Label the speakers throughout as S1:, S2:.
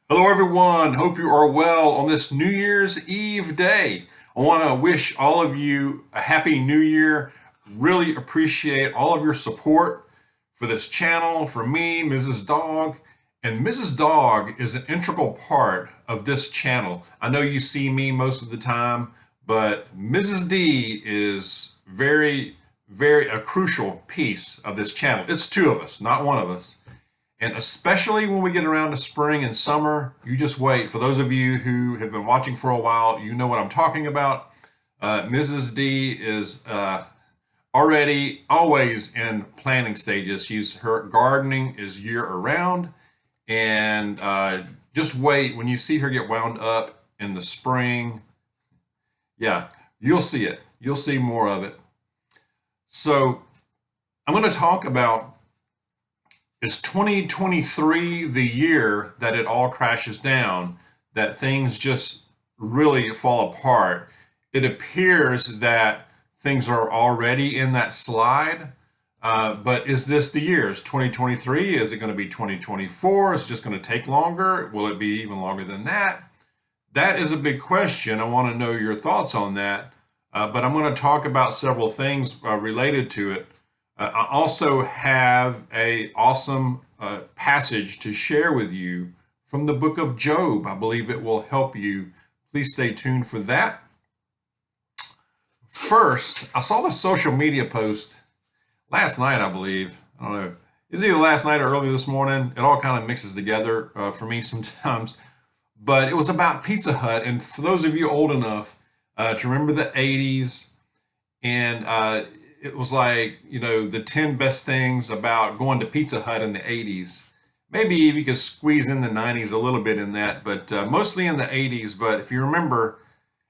S1: Hello, everyone. Hope you are well on this New Year's Eve day. I want to wish all of you a happy new year. Really appreciate all of your support for this channel, for me, Mrs. Dog. And Mrs. Dog is an integral part of this channel. I know you see me most of the time, but Mrs. D is very a crucial piece of this channel. It's two of us, not one of us. And especially when we get around to spring and summer, you just wait. For those of you who have been watching for a while, you know what I'm talking about. Mrs. D is already always in planning stages. Her gardening is year around. And just wait when you see her get wound up in the spring. Yeah, you'll see it. You'll see more of it. So I'm going to talk about, is 2023 the year that it all crashes down, that things just really fall apart? It appears that things are already in that slide, but is this the year? Is 2023? Is it going to be 2024? Is it just going to take longer? Will it be even longer than that? That is a big question. I want to know your thoughts on that, but I'm going to talk about several things related to it. I also have a awesome passage to share with you from the book of Job. I believe it will help you. Please stay tuned for that. First, I saw the social media post last night, I believe. I don't know. It's either last night or early this morning. It all kind of mixes together for me sometimes. But it was about Pizza Hut. And for those of you old enough to remember the 80s, and it was like, the 10 best things about going to Pizza Hut in the 80s. Maybe if you could squeeze in the 90s a little bit in that, but mostly in the 80s. But if you remember,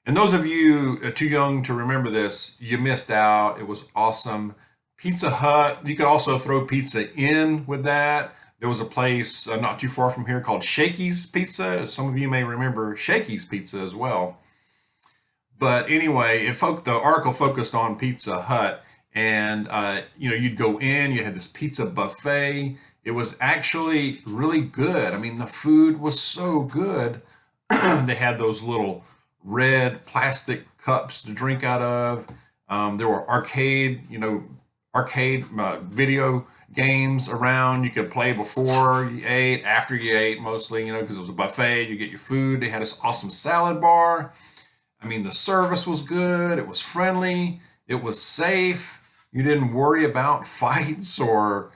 S1: and those of you too young to remember this, you missed out. It was awesome. Pizza Hut, you could also throw pizza in with that. There was a place not too far from here called Shakey's Pizza. Some of you may remember Shakey's Pizza as well. But anyway, the article focused on Pizza Hut. And, you'd go in, you had this pizza buffet. It was actually really good. I mean, the food was so good. They had those little red plastic cups to drink out of. There were arcade video games around. You could play before you ate, after you ate mostly, because it was a buffet. You get your food. They had this awesome salad bar. I mean, the service was good. It was friendly. It was safe. You didn't worry about fights or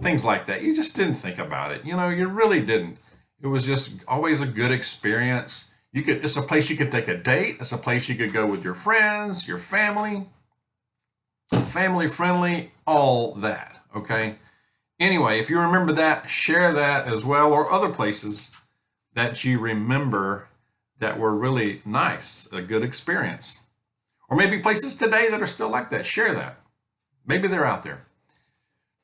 S1: things like that. You just didn't think about it. You really didn't. It was just always a good experience. It's a place you could take a date. It's a place you could go with your friends, your family friendly, all that. Okay. Anyway, if you remember that, share that as well, or other places that you remember that were really nice, a good experience. Or maybe places today that are still like that. Share that. Maybe they're out there.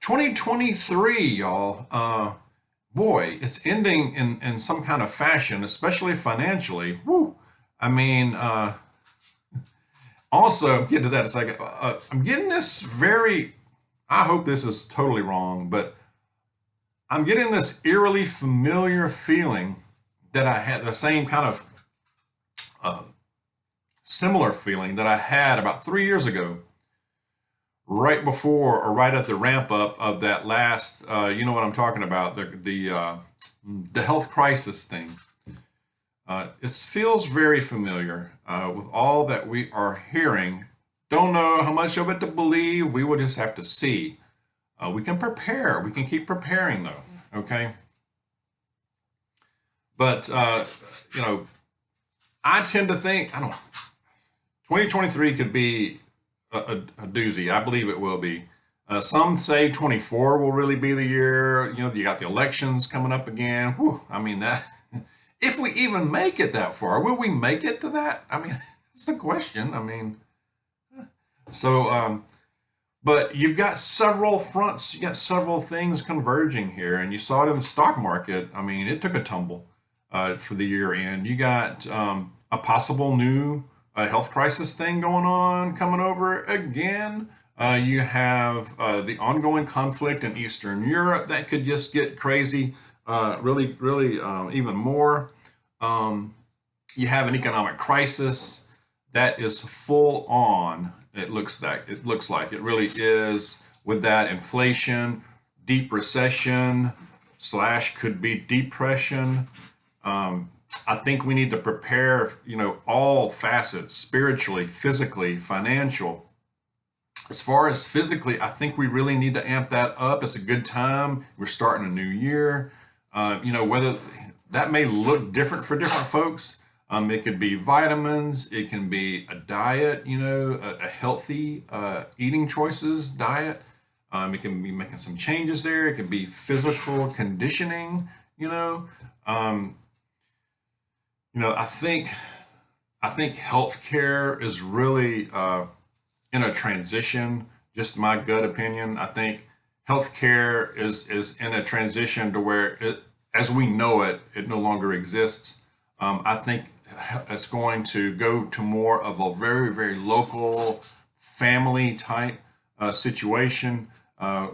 S1: 2023, y'all. Boy, it's ending in some kind of fashion, especially financially. Woo. I mean, also, I'm getting to that in a second. I'm getting this I hope this is totally wrong, but I'm getting this eerily familiar feeling that I had the same kind of similar feeling that I had about 3 years ago, right before or right at the ramp up of that last, you know what I'm talking about, the health crisis thing. It feels very familiar with all that we are hearing. Don't know how much of it to believe. We will just have to see. We can prepare. We can keep preparing, though. Okay. But I tend to think, 2023 could be a doozy. I believe it will be. Some say 24 will really be the year. You got the elections coming up again. Whew, I mean, that if we even make it that far, will we make it to that? I mean, that's the question. I mean, so, but you've got several fronts. You got several things converging here, and you saw it in the stock market. I mean, it took a tumble for the year end. You got a possible new health crisis thing going on, coming over again. You have the ongoing conflict in Eastern Europe that could just get crazy. really even more. Um, you have an economic crisis that is full on. It looks like it really is, with that inflation, deep recession slash could be depression. Um, I think we need to prepare, all facets, spiritually, physically, financial. As far as physically, I think we really need to amp that up. It's a good time. We're starting a new year. Whether that may look different for different folks. It could be vitamins. It can be a diet, a healthy eating choices diet. It can be making some changes there. It can be physical conditioning, you know. Um, I think healthcare is really in a transition. Just my gut opinion. I think healthcare is in a transition to where it, as we know it, it no longer exists. I think it's going to go to more of a very, very local family type situation,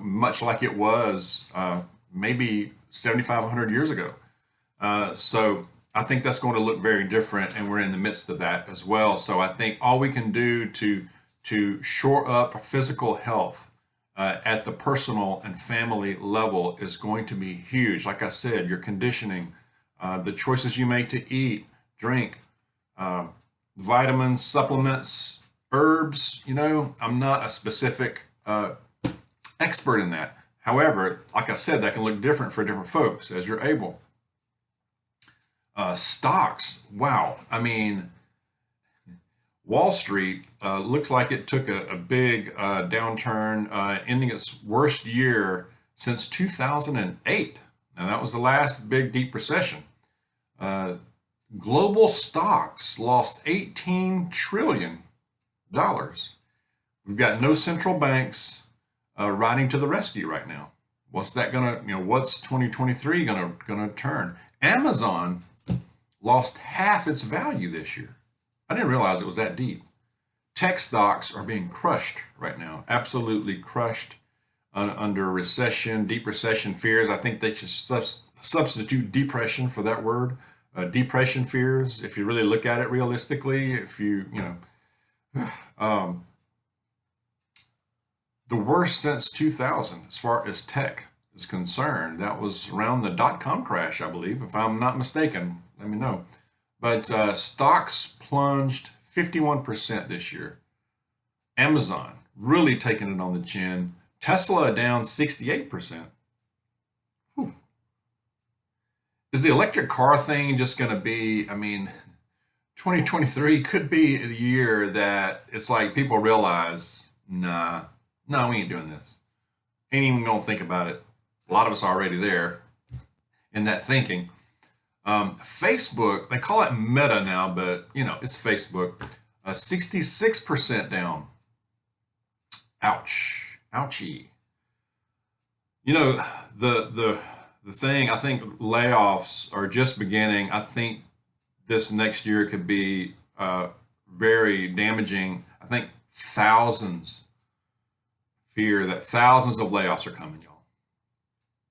S1: much like it was maybe 7,500 years ago. So I think that's going to look very different, and we're in the midst of that as well. So I think all we can do to shore up physical health at the personal and family level is going to be huge. Like I said, your conditioning, the choices you make to eat, drink, uh, vitamins, supplements, herbs. I'm not a specific expert in that. However, like I said, that can look different for different folks as you're able. Stocks, wow. I mean, Wall Street looks like it took a big downturn, ending its worst year since 2008. Now, that was the last big deep recession. Uh, Global stocks lost $18 trillion. Dollars. We've got no central banks riding to the rescue right now. What's 2023 gonna turn? Amazon lost half its value this year. I didn't realize it was that deep. Tech stocks are being crushed right now, absolutely crushed under recession, deep recession fears. I think they should substitute depression for that word. Depression fears, if you really look at it realistically, if um, the worst since 2000 as far as tech is concerned. That was around the dot-com crash, I believe, if I'm not mistaken. Let me know. But stocks plunged 51% this year. Amazon really taking it on the chin. Tesla down 68%. Whew. Is the electric car thing just going to be, 2023 could be the year that it's like people realize, nah, no, we ain't doing this. Ain't even going to think about it. A lot of us are already there in that thinking. Facebook, they call it Meta now, but it's Facebook. 66% down. Ouch. Ouchie. You know, the thing, I think layoffs are just beginning. I think this next year could be very damaging. I think fear that thousands of layoffs are coming, y'all,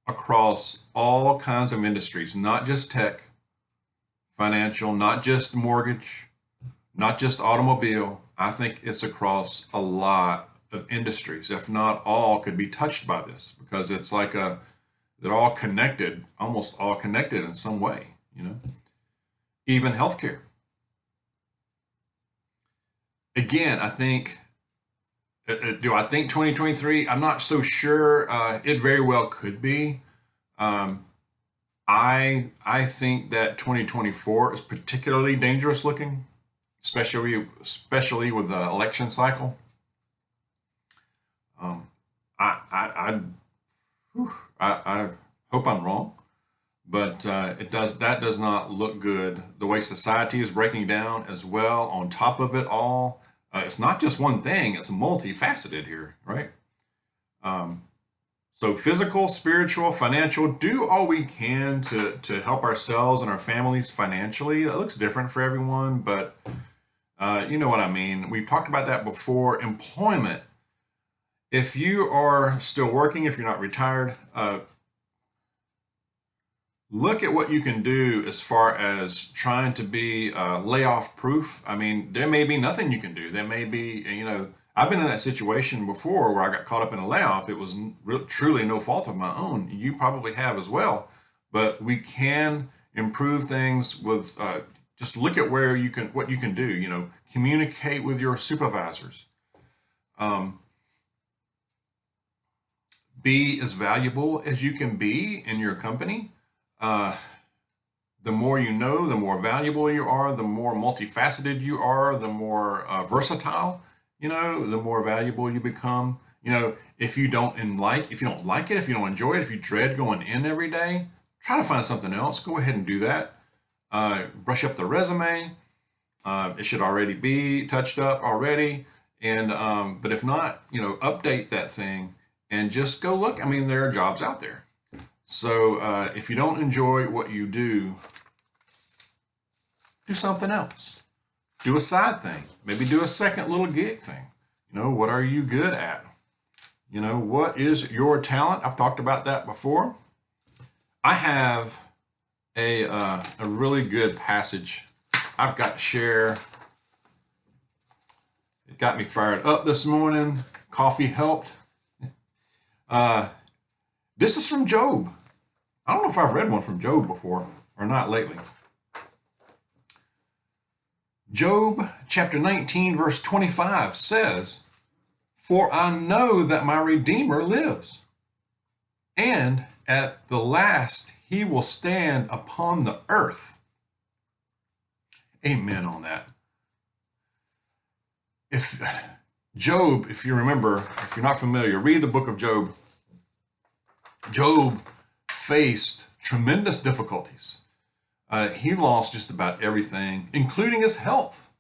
S1: across all kinds of industries, not just tech, financial, not just mortgage, not just automobile. I think it's across a lot of industries, if not all, could be touched by this because it's like they're all connected, almost all connected in some way. Even healthcare. Again, I think, do I think 2023? I'm not so sure. It very well could be. Um, I think that 2024 is particularly dangerous looking, especially with the election cycle. Um, I hope I'm wrong, but that does not look good. The way society is breaking down as well. On top of it all, it's not just one thing; it's multifaceted here, right? Um, so physical, spiritual, financial, do all we can to help ourselves and our families financially. That looks different for everyone, but you know what I mean. We've talked about that before. Employment. If you are still working, if you're not retired, look at what you can do as far as trying to be layoff proof. I mean, there may be nothing you can do. There may be, I've been in that situation before where I got caught up in a layoff. It was truly no fault of my own. You probably have as well. But we can improve things with just look at what you can do. Communicate with your supervisors. Be as valuable as you can be in your company. The more you know, the more valuable you are, the more multifaceted you are, the more versatile, the more valuable you become. If you don't like it, if you don't enjoy it, if you dread going in every day, try to find something else. Go ahead and do that. Brush up the resume. It should already be touched up already. And but if not, update that thing and just go look. I mean, there are jobs out there. So if you don't enjoy what you do something else. Do a side thing. Maybe do a second little gig thing. What are you good at? What is your talent? I've talked about that before. I have a really good passage I've got to share. It got me fired up this morning. Coffee helped. This is from Job. I don't know if I've read one from Job before or not lately. Job chapter 19 verse 25 says, "For I know that my Redeemer lives, and at the last he will stand upon the earth." Amen on that. If you remember, if you're not familiar, read the book of Job. Job faced tremendous difficulties. He lost just about everything, including his health.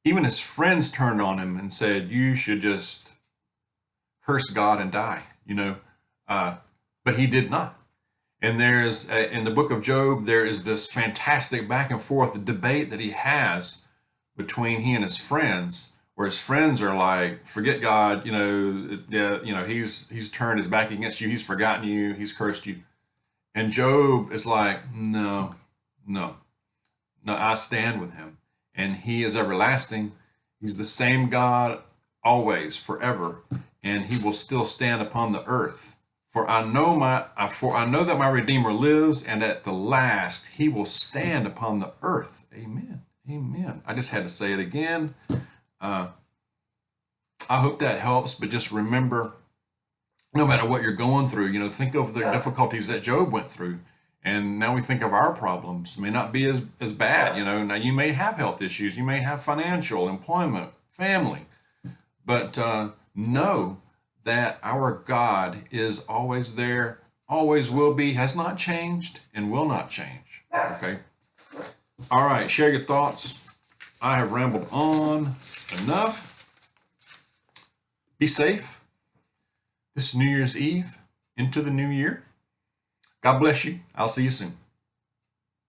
S1: Even his friends turned on him and said, "You should just curse God and die," but he did not. And there's, in the book of Job, there is this fantastic back and forth debate that he has between he and his friends, where his friends are like, "Forget God, he's turned his back against you, he's forgotten you, he's cursed you." And Job is like, no, I stand with him. And he is everlasting. He's the same God always, forever. And he will still stand upon the earth. For I know that my Redeemer lives, and at the last he will stand upon the earth. Amen. Amen. I just had to say it again. I hope that helps, but just remember, no matter what you're going through, think of the difficulties that Job went through. And now we think of our problems may not be as bad. Now you may have health issues, you may have financial, employment, family, but know that our God is always there, always will be, has not changed, and will not change. Okay. All right. Share your thoughts. I have rambled on enough. Be safe this New Year's Eve into the new year. God bless you. I'll see you soon.